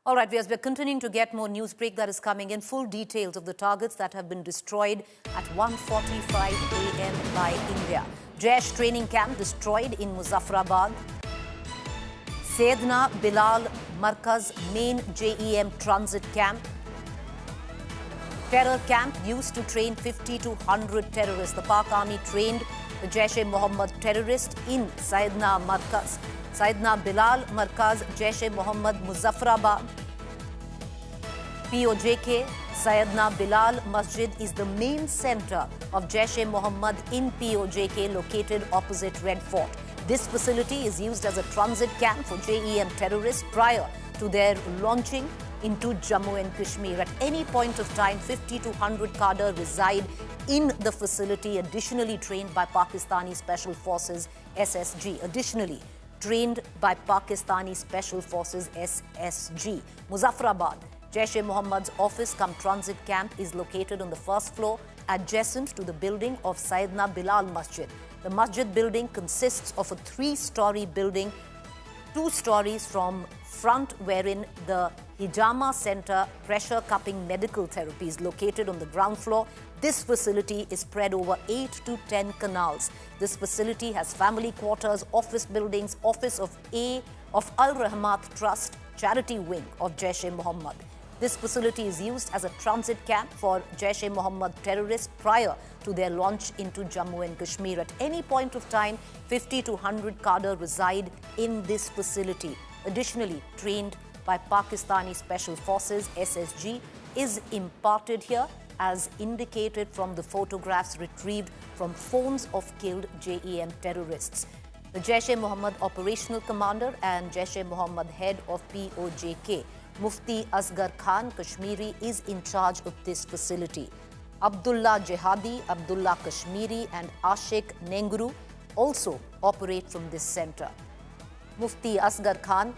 All right, we're continuing to get more news break that is coming in. Full details of the targets that have been destroyed at 1:45 a.m. by India. Jaish training camp destroyed in Muzaffarabad. Sayyidina Bilal Markaz main JEM transit camp. Terror camp used to train 50 to 100 terrorists. The Pak army trained the Jaish-e-Mohammed terrorists in Sayyidina Markaz. Sayyidina Bilal Markaz, Jaish-e-Mohammed, Muzaffarabad. POJK, Sayyidina Bilal Masjid is the main center of Jaish-e-Mohammed in POJK, located opposite Red Fort. This facility is used as a transit camp for JEM terrorists prior to their launching into Jammu and Kashmir. At any point of time, 50 to 100 cadre reside in the facility, additionally trained by Pakistani Special Forces SSG. Additionally, trained by Pakistani Special Forces SSG. Muzaffarabad, Jaish-e-Mohammed's office cum transit camp is located on the first floor adjacent to the building of Sayyidina Bilal Masjid. The masjid building consists of a 3-story building, 2 stories from front, wherein the Hijama Center pressure cupping medical therapy is located on the ground floor. This facility is spread over 8 to 10 canals. This facility has family quarters, office buildings, office of Al Rahmat Trust, charity wing of Jaish-e-Mohammed. This facility is used as a transit camp for Jaish-e-Mohammed terrorists prior to their launch into Jammu and Kashmir. At any point of time, 50 to 100 cadre reside in this facility. Additionally, trained by Pakistani Special Forces SSG is imparted here, as indicated from the photographs retrieved from phones of killed JEM terrorists. The Jaish-e-Mohammed operational commander and Jaish-e-Mohammed head of POJK, Mufti Asghar Khan Kashmiri, is in charge of this facility. Abdullah Jihadi, Abdullah Kashmiri and Ashik Nengru also operate from this center. Mufti Asghar Khan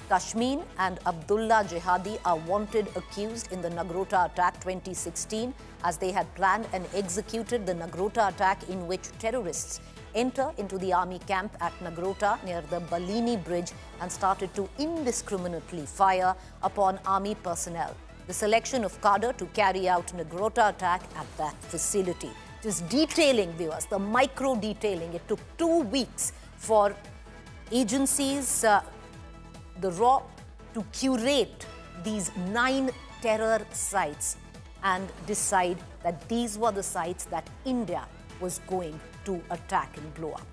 Kashmir and Abdullah Jihadi are wanted accused in the Nagrota attack 2016, as they had planned and executed the Nagrota attack, in which terrorists enter into the army camp at Nagrota near the Balini bridge and started to indiscriminately fire upon army personnel. The selection of cadre to carry out Nagrota attack at that facility. Just detailing, viewers, the micro detailing. It took 2 weeks for agencies, the RAW, to curate these 9 terror sites and decide that these were the sites that India was going to attack and blow up.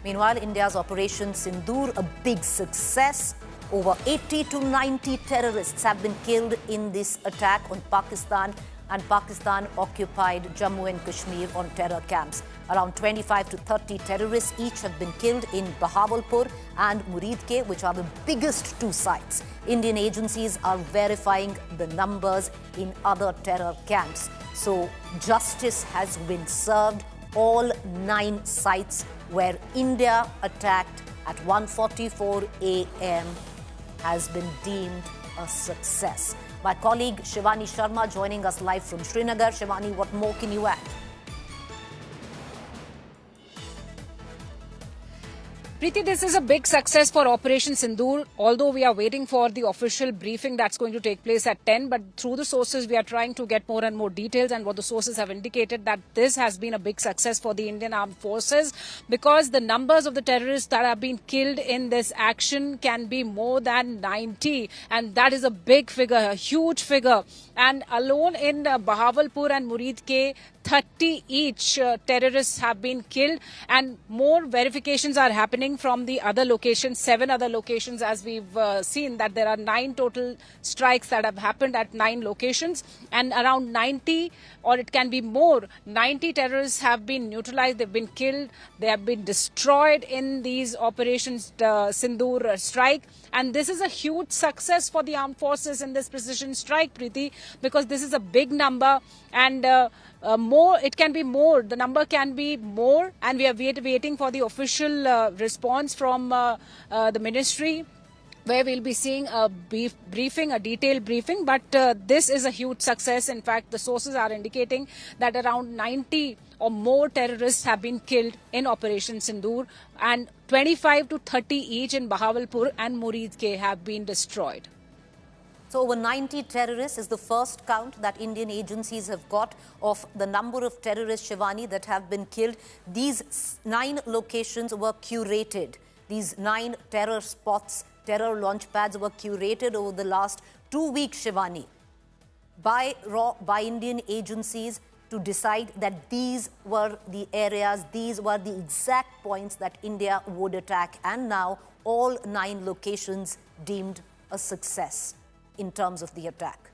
Meanwhile, India's Operation Sindhu, a big success. Over 80 to 90 terrorists have been killed in this attack on Pakistan and Pakistan-occupied Jammu and Kashmir on terror camps. Around 25 to 30 terrorists each have been killed in Bahawalpur and Muridke, which are the biggest 2 sites. Indian agencies are verifying the numbers in other terror camps. So justice has been served. All 9 sites where India attacked at 1:44 a.m. has been deemed a success. My colleague Shivani Sharma joining us live from Srinagar. Shivani, what more can you add? Preeti, this is a big success for Operation Sindhu, although we are waiting for the official briefing that's going to take place at 10. But through the sources, we are trying to get more and more details. And what the sources have indicated, that this has been a big success for the Indian Armed Forces, because the numbers of the terrorists that have been killed in this action can be more than 90. And that is a big figure, a huge figure. And alone in Bahawalpur and Muridke, 30 each terrorists have been killed, and more verifications are happening from the other locations, 7 other locations, as we've seen that there are 9 total strikes that have happened at 9 locations, and around 90, or it can be more, 90 terrorists have been neutralized, they've been killed, they have been destroyed in these operations Sindur strike. And this is a huge success for the armed forces in this precision strike, Preeti, because this is a big number, and more, it can be more, the number can be more, and we are waiting for the official response from the ministry. where we'll be seeing a briefing, a detailed briefing. But this is a huge success. In fact, the sources are indicating that around 90 or more terrorists have been killed in Operation Sindhu, and 25 to 30 each in Bahawalpur and Muridke have been destroyed. So over 90 terrorists is the first count that Indian agencies have got of the number of terrorists, Shivani, that have been killed. These 9 locations were curated. These 9 terror spots, terror launch pads were curated over the last 2 weeks, Shivani, by Indian agencies to decide that these were the areas, these were the exact points that India would attack. And now all 9 locations deemed a success in terms of the attack.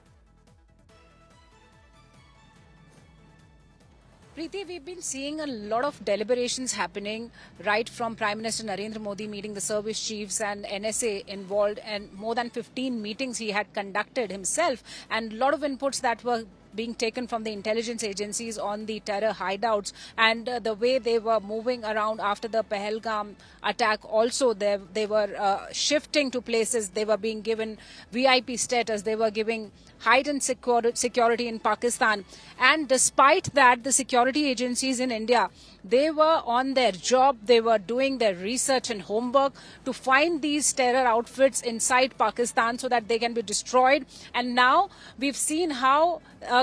Preeti, we've been seeing a lot of deliberations happening, right from Prime Minister Narendra Modi meeting the service chiefs and NSA involved, and more than 15 meetings he had conducted himself, and a lot of inputs that were being taken from the intelligence agencies on the terror hideouts and the way they were moving around after the Pahalgam attack. Also, they were shifting to places. They were being given VIP status. They were giving heightened security in Pakistan. And despite that, the security agencies in India, they were on their job. They were doing their research and homework to find these terror outfits inside Pakistan so that they can be destroyed. And now we've seen how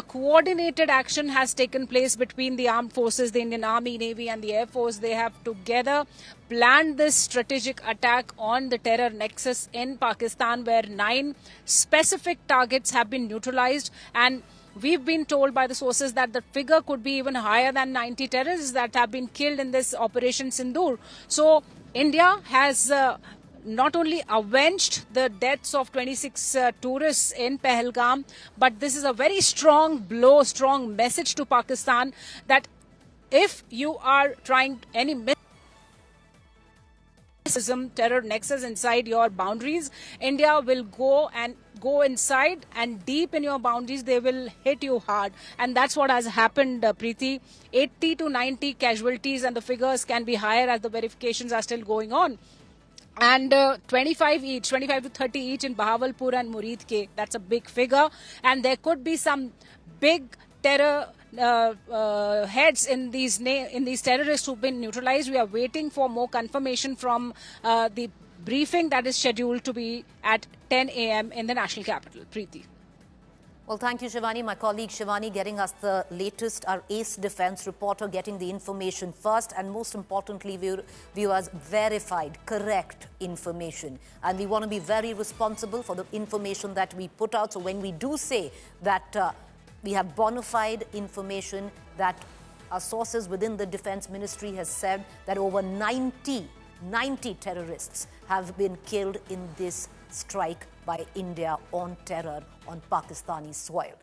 coordinated action has taken place between the armed forces, the Indian Army, Navy and the Air Force. They have together planned this strategic attack on the terror nexus in Pakistan, where 9 specific targets have been neutralized. And we've been told by the sources that the figure could be even higher than 90 terrorists that have been killed in this Operation Sindoor. So India has not only avenged the deaths of 26 tourists in Pahalgam, but this is a very strong blow, strong message to Pakistan that if you are trying any terror nexus inside your boundaries, India will go inside and deep in your boundaries. They will hit you hard, and that's what has happened, Preeti. 80 to 90 casualties, and the figures can be higher as the verifications are still going on. And 25 to 30 each in Bahawalpur and Muridke. That's a big figure, and there could be some big terror heads in these terrorists who've been neutralized. We are waiting for more confirmation from the briefing that is scheduled to be at 10 a.m. in the national capital. Preeti. Well, thank you, Shivani. My colleague Shivani getting us the latest, our ace defense reporter getting the information first, and most importantly, viewers, verified, correct information. And we want to be very responsible for the information that we put out. So when we do say that we have bona fide information, that our sources within the Defense Ministry has said that over 90 terrorists have been killed in this strike by India on terror on Pakistani soil.